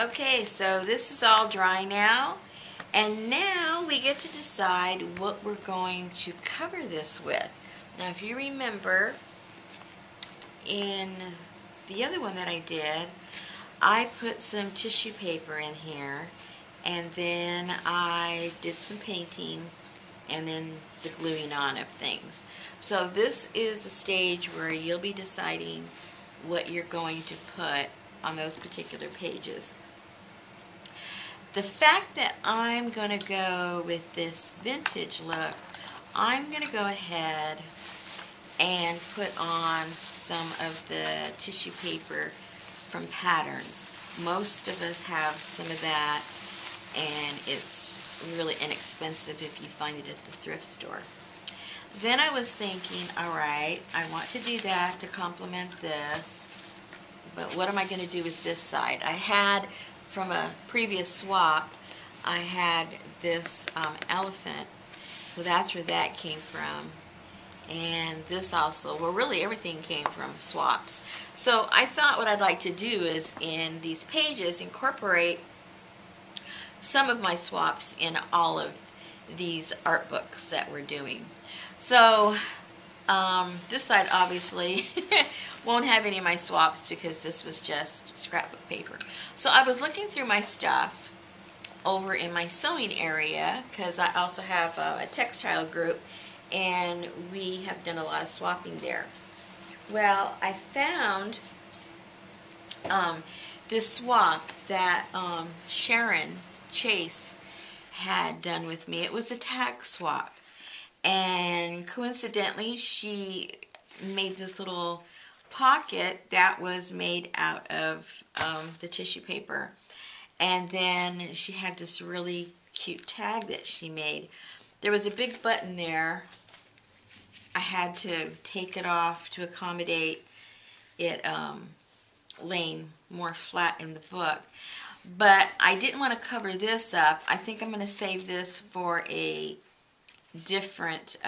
Okay, so this is all dry now, and now we get to decide what we're going to cover this with. Now, if you remember, in the other one that I did, I put some tissue paper in here, and then I did some painting, and then the gluing on of things. So this is the stage where you'll be deciding what you're going to put on those particular pages. The fact that I'm going to go with this vintage look, I'm going to go ahead and put on some of the tissue paper from Patterns. Most of us have some of that, and it's really inexpensive if you find it at the thrift store. Then I was thinking, alright, I want to do that to complement this, but what am I going to do with this side? I had, from a previous swap, I had this elephant, so that's where that came from. And this also, well, really everything came from swaps. So I thought what I'd like to do is, in these pages, incorporate some of my swaps in all of these art books that we're doing. So this side obviously won't have any of my swaps because this was just scrapbook paper. So I was looking through my stuff over in my sewing area, because I also have a textile group, and we have done a lot of swapping there. Well, I found this swap that Sharon Chase had done with me. It was a tag swap, and coincidentally she made this little pocket that was made out of the tissue paper, and then she had this really cute tag that she made. There was a big button there. I had to take it off to accommodate it laying more flat in the book, but I didn't want to cover this up. I think I'm going to save this for a different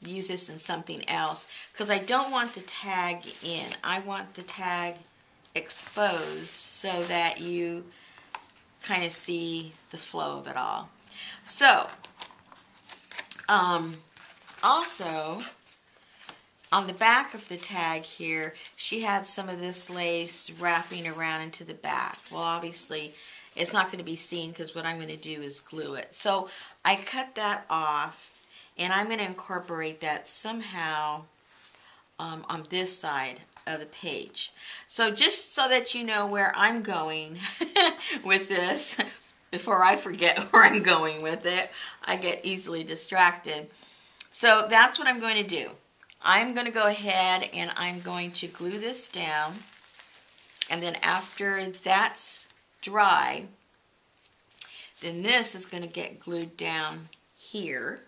use this in something else, because I don't want the tag in. I want the tag exposed so that you kind of see the flow of it all. So, also, on the back of the tag here, she had some of this lace wrapping around into the back. Well, obviously, it's not going to be seen because what I'm going to do is glue it. So I cut that off, and I'm going to incorporate that somehow on this side of the page. So just so that you know where I'm going with this, before I forget where I'm going with it, I get easily distracted. So that's what I'm going to do. I'm going to go ahead and I'm going to glue this down, and then after that's dry, then this is going to get glued down here,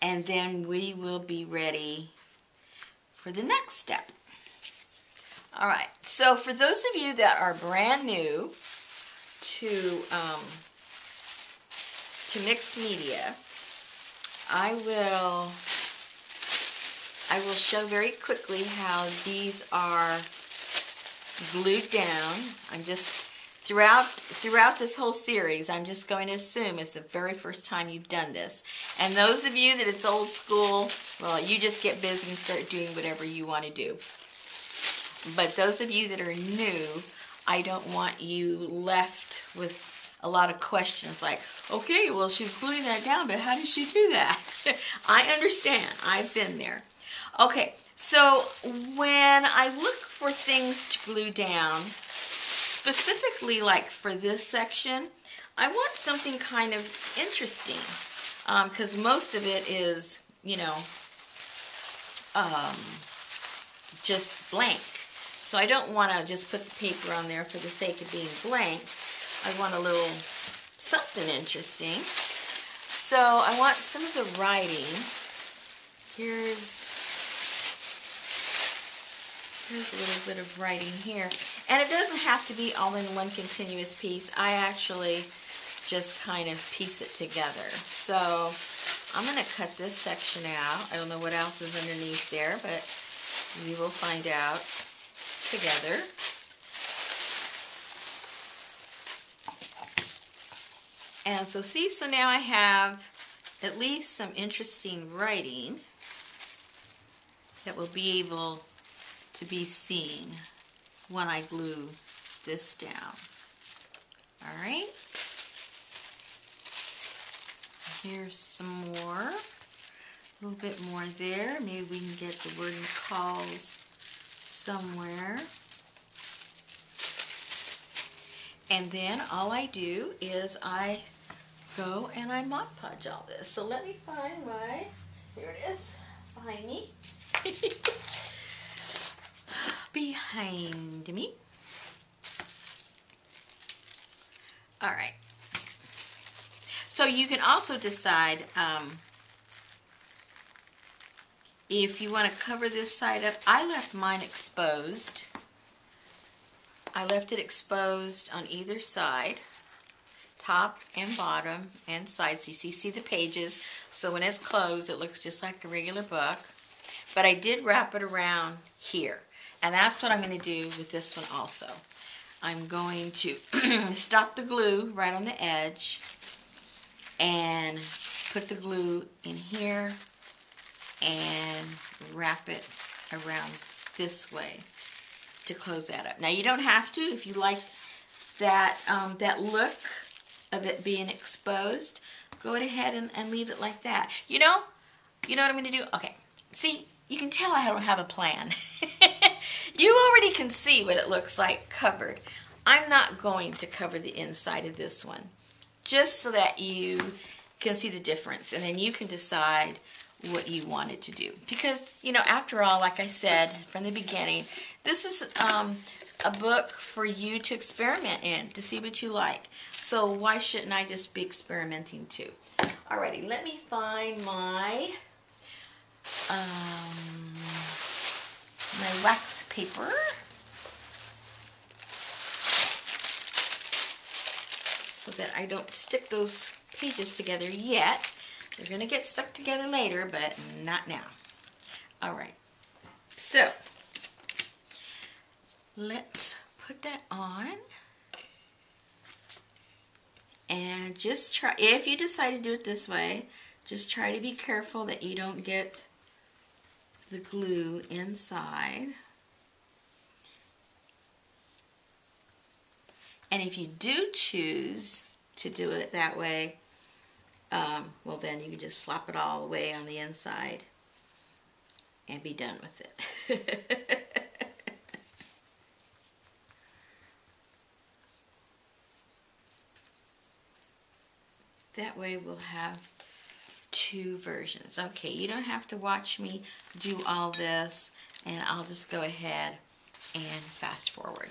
and then we will be ready for the next step. Alright, so for those of you that are brand new to mixed media, I will show very quickly how these are glued down. I'm just, throughout this whole series, I'm just going to assume it's the very first time you've done this. And those of you that it's old school, well, you just get busy and start doing whatever you want to do. But those of you that are new, I don't want you left with a lot of questions like, okay, well, she's gluing that down, but how did she do that? I understand. I've been there. Okay, so when I look for things to glue down, specifically like for this section, I want something kind of interesting, because most of it is, just blank. So I don't want to just put the paper on there for the sake of being blank. I want a little something interesting. So I want some of the writing. Here's a little bit of writing here. And it doesn't have to be all in one continuous piece. I actually just kind of piece it together. So I'm going to cut this section out. I don't know what else is underneath there, but we will find out together. And so see, so now I have at least some interesting writing that will be able to be seen when I glue this down. All right. Here's some more. A little bit more there. Maybe we can get the word and calls somewhere. And then all I do is I go and I Mod Podge all this. So let me find my, here it is, behind me. Behind me. All right. So you can also decide if you want to cover this side up. I left mine exposed. I left it exposed on either side, top and bottom and sides. You see the pages. So when it's closed, it looks just like a regular book. But I did wrap it around here. And that's what I'm going to do with this one also. I'm going to stop the glue right on the edge and put the glue in here and wrap it around this way to close that up. Now you don't have to if you like that that look of it being exposed. Go ahead and leave it like that. You know what I'm going to do? Okay, see, you can tell I don't have a plan. You already can see what it looks like covered. I'm not going to cover the inside of this one, just so that you can see the difference, and then you can decide what you wanted to do. Because, you know, after all, like I said from the beginning, this is a book for you to experiment in, to see what you like. So why shouldn't I just be experimenting too? Alrighty, let me find my my wax paper. So that I don't stick those pages together yet. They're going to get stuck together later, but not now. Alright, so let's put that on. And just try, if you decide to do it this way, just try to be careful that you don't get the glue inside. And if you do choose to do it that way, well then you can just slap it all the way on the inside and be done with it. That way we'll have two versions. Okay, you don't have to watch me do all this, and I'll just go ahead and fast forward.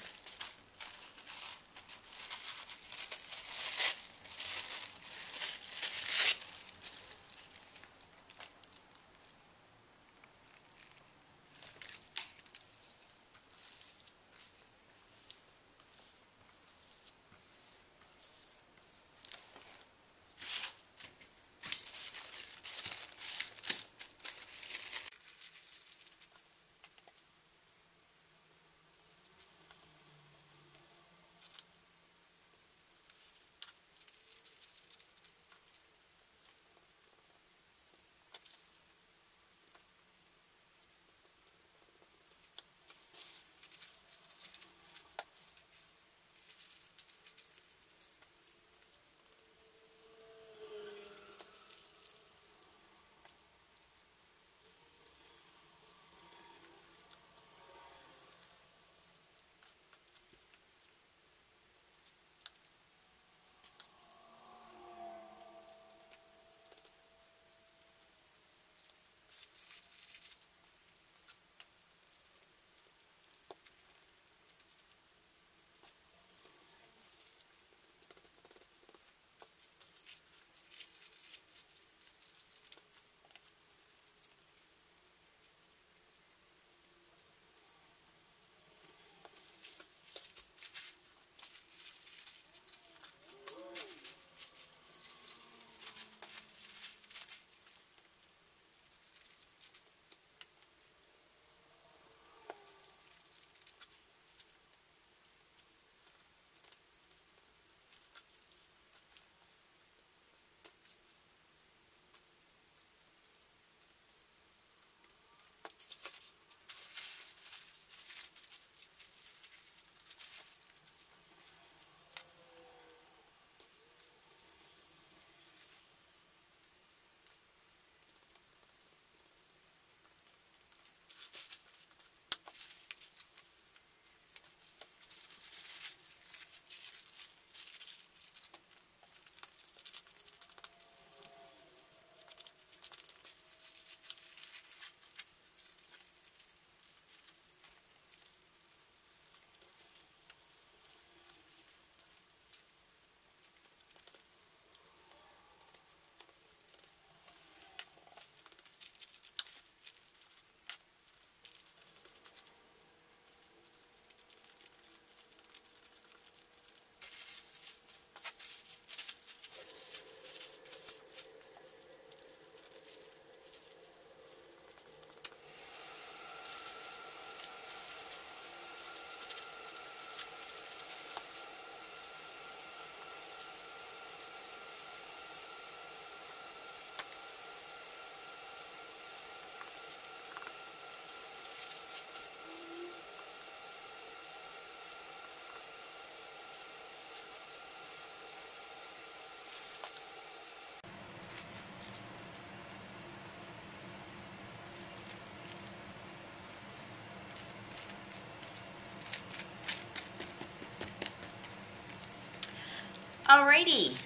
Alrighty,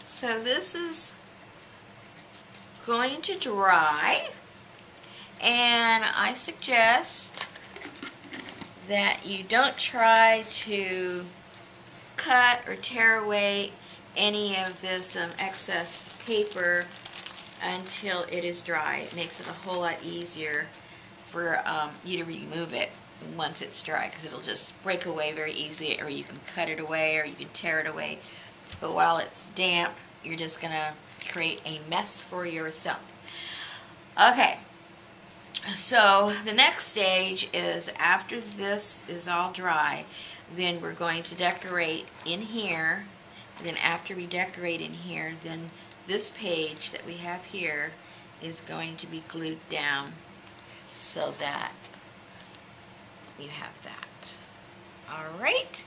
so this is going to dry, and I suggest that you don't try to cut or tear away any of this excess paper until it is dry. It makes it a whole lot easier for you to remove it once it's dry, because it'll just break away very easily, or you can cut it away or you can tear it away. But while it's damp, you're just going to create a mess for yourself. Okay, so the next stage is, after this is all dry, then we're going to decorate in here. And then after we decorate in here, then this page that we have here is going to be glued down so that you have that. Alright,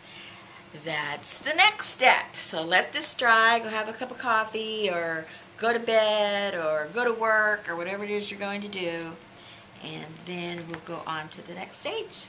that's the next step. So let this dry, go have a cup of coffee, or go to bed, or go to work, or whatever it is you're going to do, and then we'll go on to the next stage.